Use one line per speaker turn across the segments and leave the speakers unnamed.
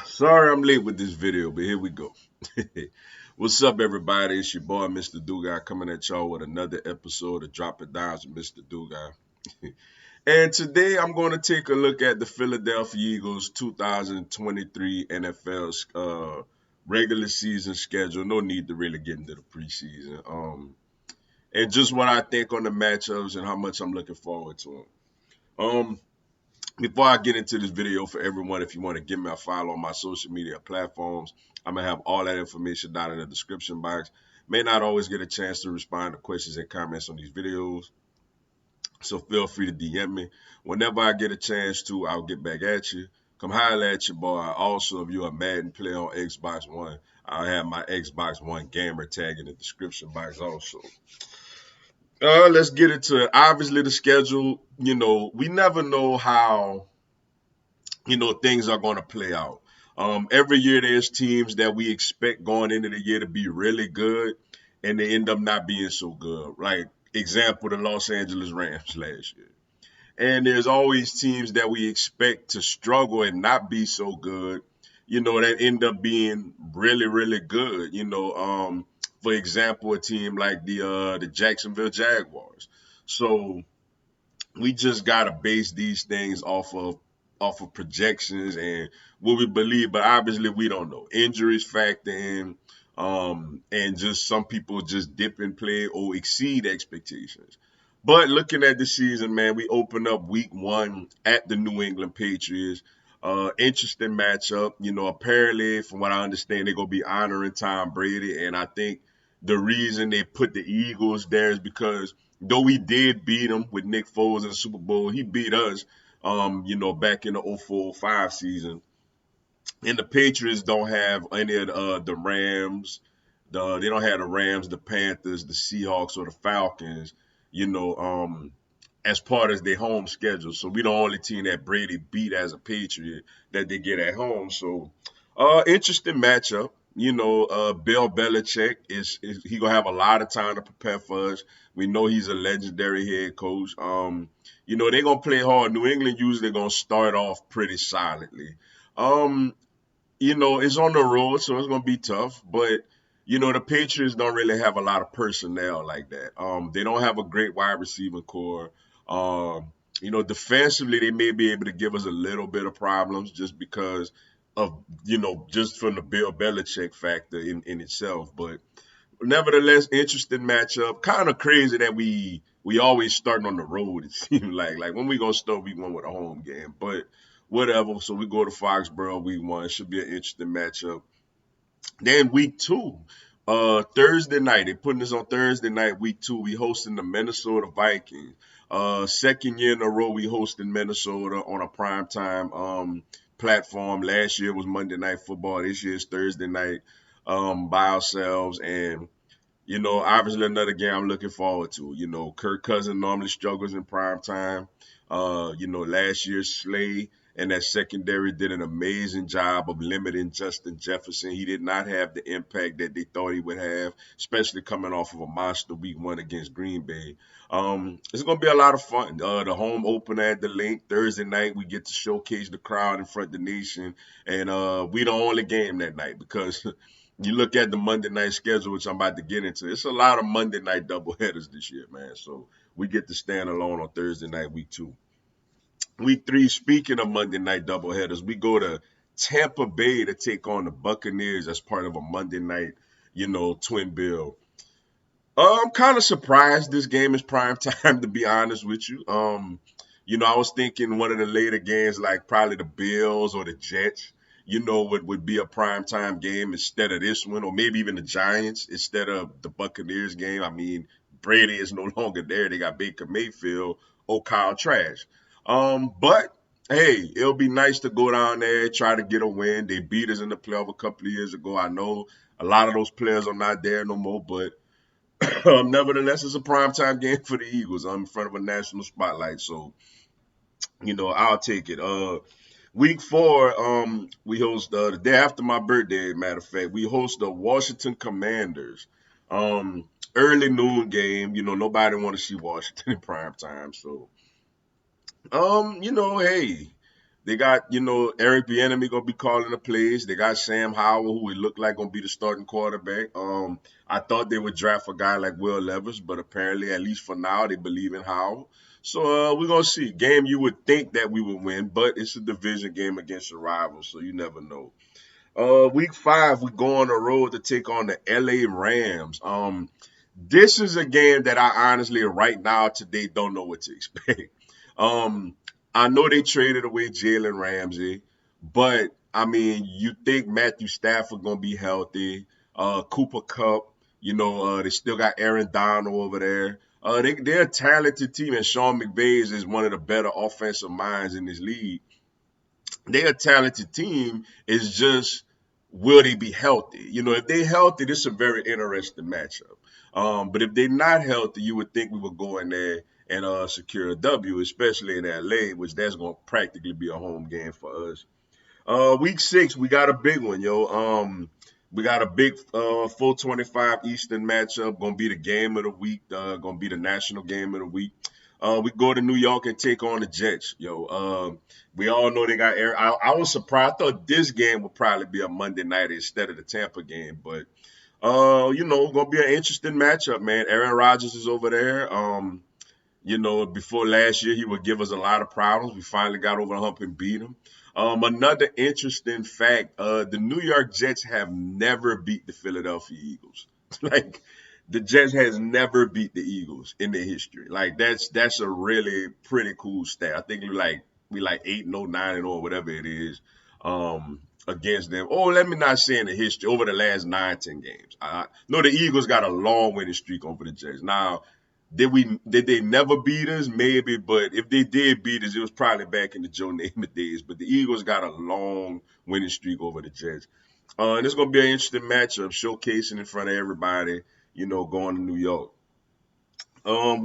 Sorry I'm late with this video, but here we go. What's up, everybody? It's your boy, Mr. Dugai, coming at y'all with another episode of Drop It Downs with Mr. Dugai. And today I'm going to take a look at the Philadelphia Eagles 2023 NFL regular season schedule. No need to really get into the preseason. And just what I think on the matchups and how much I'm looking forward to them. Before I get into this video, for everyone, if you want to give me a follow on my social media platforms, I'm going to have all that information down in the description box. May not always get a chance to respond to questions and comments on these videos, so feel free to DM me. Whenever I get a chance to, I'll get back at you. Come holler at your boy. Also, if you're a Madden player on Xbox One, I'll have my Xbox One gamer tag in the description box also. Let's get into it. Obviously, the schedule, we never know how things are going to play out. Every year there's teams that we expect going into the year to be really good, and they end up not being so good. Like example, the Los Angeles Rams last year. And there's always teams that we expect to struggle and not be so good, that end up being really, really good. For example, a team like the Jacksonville Jaguars. So we just gotta base these things off of projections and what we believe, but obviously we don't know. Injuries factor in, and just some people just dip and play or exceed expectations. But looking at the season, man, we open up week 1 at the New England Patriots. Interesting matchup. Apparently, from what I understand, they're gonna be honoring Tom Brady, and I think the reason they put the Eagles there is because though we did beat them with Nick Foles in the Super Bowl, he beat us, back in the 04-05 season. And the Patriots don't have any of the Rams. They don't have the Rams, the Panthers, the Seahawks, or the Falcons, as part of their home schedule. So we the only team that Brady beat as a Patriot that they get at home. So interesting matchup. Bill Belichick is he gonna have a lot of time to prepare for us. We know he's a legendary head coach. They're gonna play hard. New England usually gonna start off pretty solidly. Um, it's on the road, so it's gonna be tough. But the Patriots don't really have a lot of personnel like that. They don't have a great wide receiving core. Defensively, they may be able to give us a little bit of problems just because of just from the Bill Belichick factor in itself. But nevertheless, interesting matchup. Kind of crazy that we always starting on the road. It seems like when we gonna start week 1 with a home game, but whatever. So we go to Foxborough week 1. It should be an interesting matchup. Then week 2, Thursday night. They're putting this on Thursday night. Week 2, we hosting the Minnesota Vikings. Second year in a row we hosting Minnesota on a primetime platform. Last year was Monday Night Football. This year is Thursday night by ourselves. And obviously another game I'm looking forward to. Kirk Cousins normally struggles in prime time. Last year Slay and that secondary did an amazing job of limiting Justin Jefferson. He did not have the impact that they thought he would have, especially coming off of a monster week 1 against Green Bay. It's gonna be a lot of fun. The home opener at the Link Thursday night, we get to showcase the crowd in front of the nation, and we the only game that night because you look at the Monday night schedule, which I'm about to get into. It's a lot of Monday night doubleheaders this year, man. So we get to stand alone on Thursday night, week 2. Week 3, speaking of Monday night doubleheaders, we go to Tampa Bay to take on the Buccaneers as part of a Monday night, twin bill. I'm kind of surprised this game is prime time, to be honest with you. I was thinking one of the later games, like probably the Bills or the Jets, would be a prime time game instead of this one, or maybe even the Giants instead of the Buccaneers game. I mean, Brady is no longer there. They got Baker Mayfield or Kyle Trash. But hey, it'll be nice to go down there, try to get a win. They beat us in the playoff a couple of years ago. I know a lot of those players are not there no more, but nevertheless, it's a primetime game for the Eagles. I'm in front of a national spotlight, so I'll take it. Week 4, we host the day after my birthday. Matter of fact, we host the Washington Commanders. Early noon game. Nobody want to see Washington in prime time, so hey. They got, Eric Bieniemy gonna be calling the plays. They got Sam Howell, who it looked like gonna be the starting quarterback. I thought they would draft a guy like Will Levis, but apparently, at least for now, they believe in Howell. So we're gonna see. Game you would think that we would win, but it's a division game against a rival, so you never know. Week 5, we go on the road to take on the LA Rams. This is a game that I honestly, right now, today, don't know what to expect. Um, I know they traded away Jalen Ramsey, but I mean, you think Matthew Stafford gonna be healthy? Cooper Kupp, they still got Aaron Donald over there. They're a talented team, and Sean McVay is one of the better offensive minds in this league. They're a talented team. It's just, will they be healthy? If they're healthy, this is a very interesting matchup. But if they're not healthy, you would think we would go in there and secure a W, especially in LA, which that's going to practically be a home game for us. Week 6, we got a big one, yo. We got a big 425 Eastern matchup. Gonna be the game of the week. Gonna be the national game of the week. We go to New York and take on the Jets, yo. We all know they got air. I was surprised. I thought this game would probably be a Monday night instead of the Tampa game, but gonna be an interesting matchup, man. Aaron Rodgers is over there. Before last year, he would give us a lot of problems. We finally got over the hump and beat him. Another interesting fact, the New York Jets have never beat the Philadelphia Eagles. Like, the Jets has never beat the Eagles in their history. Like, that's a really pretty cool stat. I think we like 8-0, 9-0, whatever it is, against them. Oh, let me not say in the history, over the last 9, 10 games. No, the Eagles got a long winning streak over the Jets. Now, did they never beat us? Maybe, but if they did beat us, it was probably back in the Joe Namath days. But the Eagles got a long winning streak over the Jets. And it's gonna be an interesting matchup, showcasing in front of everybody, going to New York.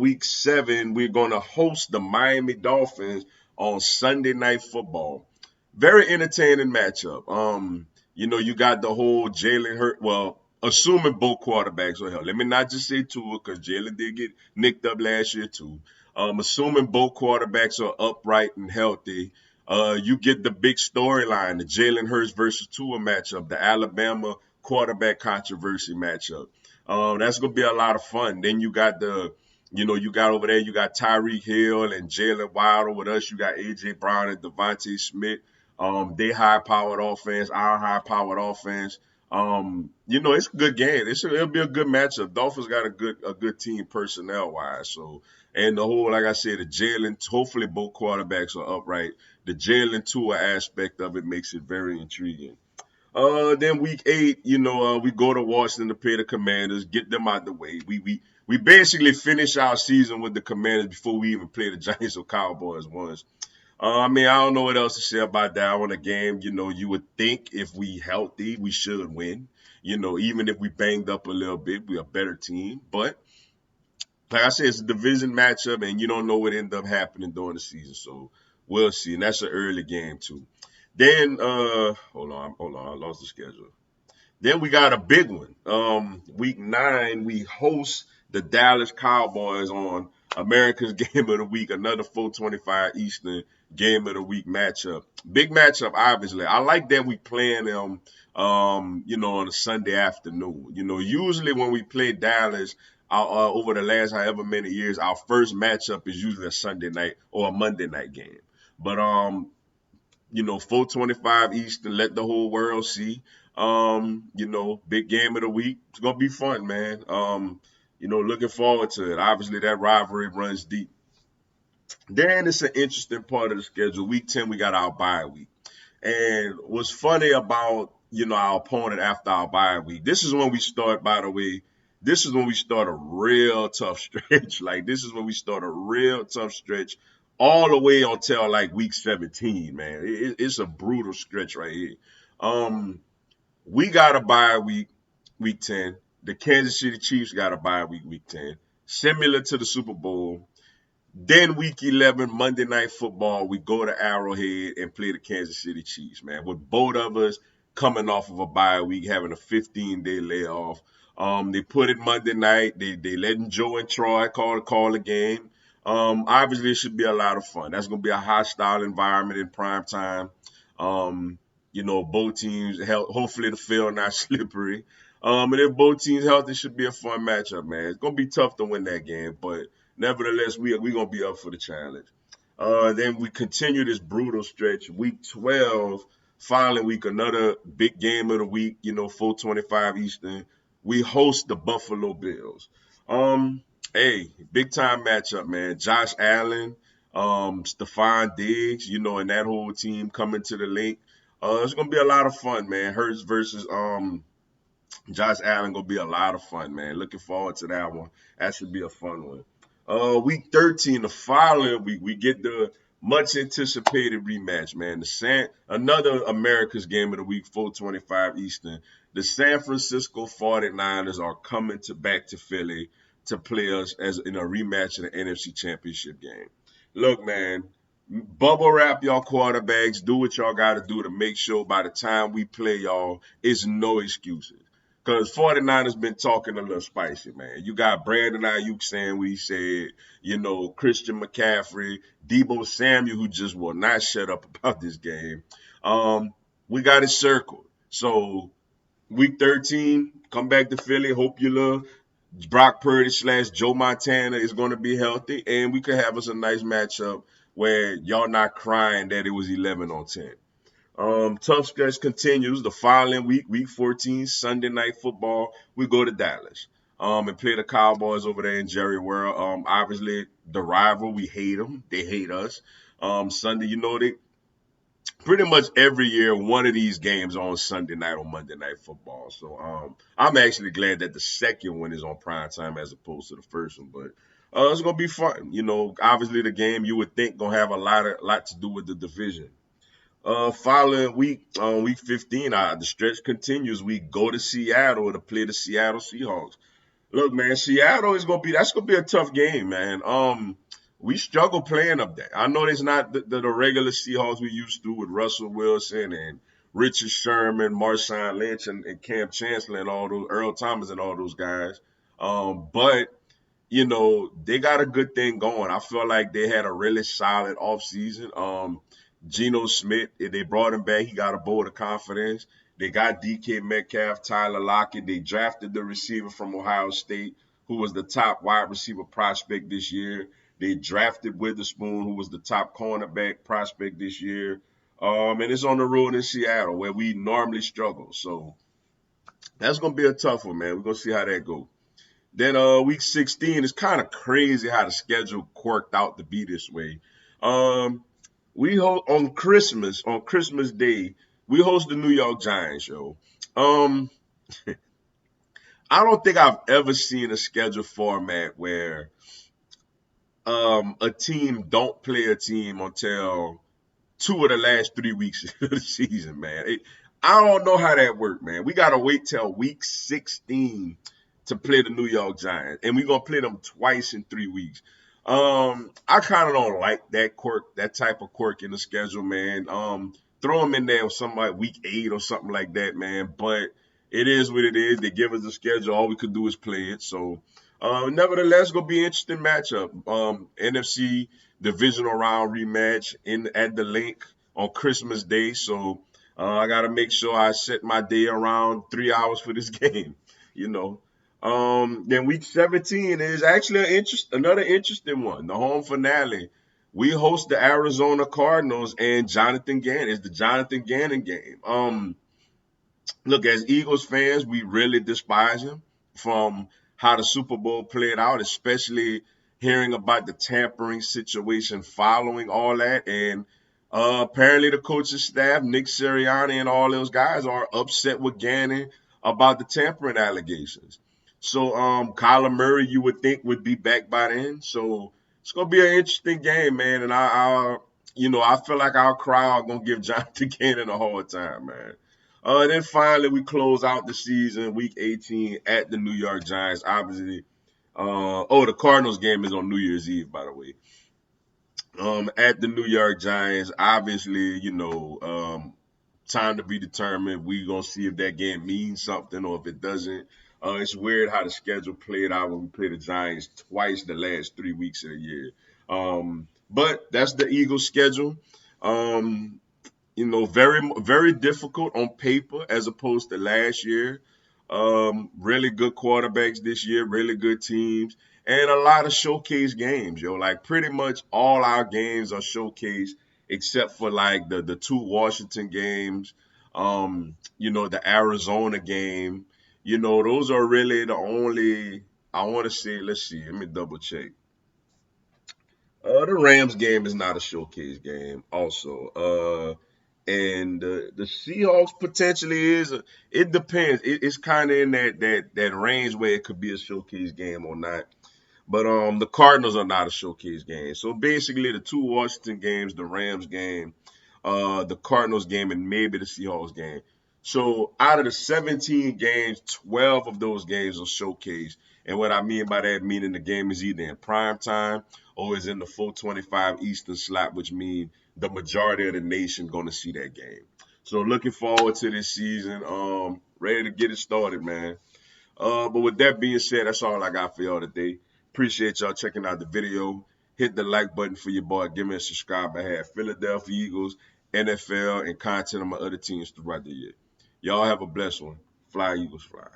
Week 7, we're gonna host the Miami Dolphins on Sunday Night Football. Very entertaining matchup. You got the whole Jalen Hurt. Well, assuming both quarterbacks are healthy. Let me not just say Tua, because Jalen did get nicked up last year too. Assuming both quarterbacks are upright and healthy, you get the big storyline, the Jalen Hurts versus Tua matchup, the Alabama quarterback controversy matchup. That's gonna be a lot of fun. Then you got over there, you got Tyreek Hill and Jalen Wilder. With us, you got A.J. Brown and Devontae Smith. They high-powered offense, our high-powered offense. It's a good game. It'll be a good matchup. Dolphins got a good team personnel-wise. So, and the whole, like I said, the Jalen, hopefully both quarterbacks are upright. The Jalen Tua aspect of it makes it very intriguing. Then week 8, we go to Washington to play the Commanders, get them out the way. We basically finish our season with the Commanders before we even play the Giants or Cowboys once. I mean, I don't know what else to say about that one. A game, you would think if we healthy, we should win. Even if we banged up a little bit, we're a better team. But like I said, it's a division matchup, and you don't know what end up happening during the season. So we'll see. And that's an early game too. Then, hold on, I lost the schedule. Then we got a big one. Week 9, we host the Dallas Cowboys on America's Game of the Week, another 425 Eastern Game of the Week matchup. Big matchup, obviously. I like that we playing them, on a Sunday afternoon. Usually when we play Dallas, over the last however many years, our first matchup is usually a Sunday night or a Monday night game. But 425 Eastern, let the whole world see. Big game of the week. It's gonna be fun, man. Looking forward to it. Obviously, that rivalry runs deep. Then it's an interesting part of the schedule. Week 10, we got our bye week. And what's funny about, our opponent after our bye week, this is when we start, by the way, this is when we start a real tough stretch. Like, this is when we start a real tough stretch all the way until like week 17, man. It's a brutal stretch right here. We got a bye week 10. The Kansas City Chiefs got a bye week 10. Similar to the Super Bowl. Then week 11, Monday Night Football, we go to Arrowhead and play the Kansas City Chiefs, man. With both of us coming off of a bye week, having a 15-day layoff. They put it Monday night. They letting Joe and Troy call the game. Obviously, it should be a lot of fun. That's going to be a hostile environment in prime time. Um, both teams, hopefully the field not slippery. And if both teams healthy, it should be a fun matchup, man. It's going to be tough to win that game, but nevertheless, we going to be up for the challenge. Then we continue this brutal stretch. Week 12, following week, another big game of the week, 4:25 Eastern. We host the Buffalo Bills. Um, Hey, big time matchup, man. Josh Allen, Stephon Diggs, and that whole team coming to the link. It's gonna be a lot of fun, man. Hurts versus Josh Allen gonna be a lot of fun, man. Looking forward to that one. That should be a fun one. Week 13, the following week, we get the much anticipated rematch, man. Another America's game of the week, 4:25 Eastern. The San Francisco 49ers are coming back to Philly to play us as in a rematch in the NFC Championship game. Look, man, bubble wrap y'all quarterbacks. Do what y'all got to do to make sure by the time we play y'all, it's no excuses. Because 49ers been talking a little spicy, man. You got Brandon Ayuk saying what he said, Christian McCaffrey, Deebo Samuel, who just will not shut up about this game. We got it circled. So week 13, come back to Philly. Hope you love Brock Purdy / Joe Montana is going to be healthy, and we could have us a nice matchup where y'all not crying that it was 11-10. Tough stretch continues the following week, week 14, Sunday night football. We go to Dallas and play the Cowboys over there in Jerry World. Obviously, the rival, we hate them. They hate us. Sunday, they pretty much every year one of these games on Sunday night or Monday Night Football. So I'm actually glad that the second one is on prime time as opposed to the first one. But it's gonna be fun. Obviously the game you would think gonna have a lot to do with the division. Following week, on week 15, the stretch continues. We go to Seattle to play the Seattle Seahawks. Look, man, that's gonna be a tough game, man. We struggle playing up there. I know it's not the regular Seahawks we used to with Russell Wilson and Richard Sherman, Marshawn Lynch, and Cam Chancellor and all those Earl Thomas and all those guys. But they got a good thing going. I feel like they had a really solid offseason. Geno Smith, they brought him back. He got a vote of confidence. They got DK Metcalf, Tyler Lockett. They drafted the receiver from Ohio State, who was the top wide receiver prospect this year. They drafted Witherspoon, who was the top cornerback prospect this year. And it's on the road in Seattle, where we normally struggle. So that's going to be a tough one, man. We're going to see how that goes. Then week 16, it's kind of crazy how the schedule quirked out to be this way. We host on Christmas Day, we host the New York Giants, yo. Um, I don't think I've ever seen a schedule format where a team don't play a team until 2 of the last 3 weeks of the season, man. I don't know how that worked, man. We gotta wait till week 16 to play the New York Giants, and we're gonna play them twice in 3 weeks. I kind of don't like that type of quirk in the schedule, man. Throw them in there with something like week 8 or something like that, man. But it is what it is. They give us the schedule. All we could do is play it. So, nevertheless, gonna be an interesting matchup. NFC divisional round rematch at the link on Christmas Day. So, I gotta make sure I set my day around 3 hours for this game. You know. Then week 17 is actually another interesting one, the home finale. We host the Arizona Cardinals and Jonathan Gannon. It's the Jonathan Gannon game. Look, as Eagles fans, we really despise him from how the Super Bowl played out, especially hearing about the tampering situation following all that. And apparently the coaching staff, Nick Sirianni and all those guys are upset with Gannon about the tampering allegations. So Kyler Murray, you would think would be back by then. So it's gonna be an interesting game, man. And I feel like our crowd gonna give Jonathan Gannon a hard time, man. Then finally we close out the season, week 18 at the New York Giants. Obviously, the Cardinals game is on New Year's Eve, by the way. At the New York Giants, obviously, time to be determined. We're going to see if that game means something or if it doesn't. It's weird how the schedule played out when we play the Giants twice the last 3 weeks of the year. But that's the Eagles' schedule. Um, very very difficult on paper as opposed to last year. Really good quarterbacks this year, really good teams, and a lot of showcase games, yo. Like pretty much all our games are showcased except for like the two Washington games, the Arizona game. Those are really the only I want to say, let's see, let me double check. The Rams game is not a showcase game, also. And the Seahawks potentially is. It depends. It's kind of in that range where it could be a showcase game or not. But the Cardinals are not a showcase game. So basically, the two Washington games, the Rams game, the Cardinals game, and maybe the Seahawks game. So out of the 17 games, 12 of those games are showcase. And what I mean by that, meaning the game is either in prime time or is in the 425 Eastern slot, which means the majority of the nation going to see that game. So looking forward to this season. Ready to get it started, man. But with that being said, that's all I got for y'all today. Appreciate y'all checking out the video. Hit the like button for your boy. Give me a subscribe. I have Philadelphia Eagles, NFL, and content on my other teams throughout the year. Y'all have a blessed one. Fly Eagles, fly.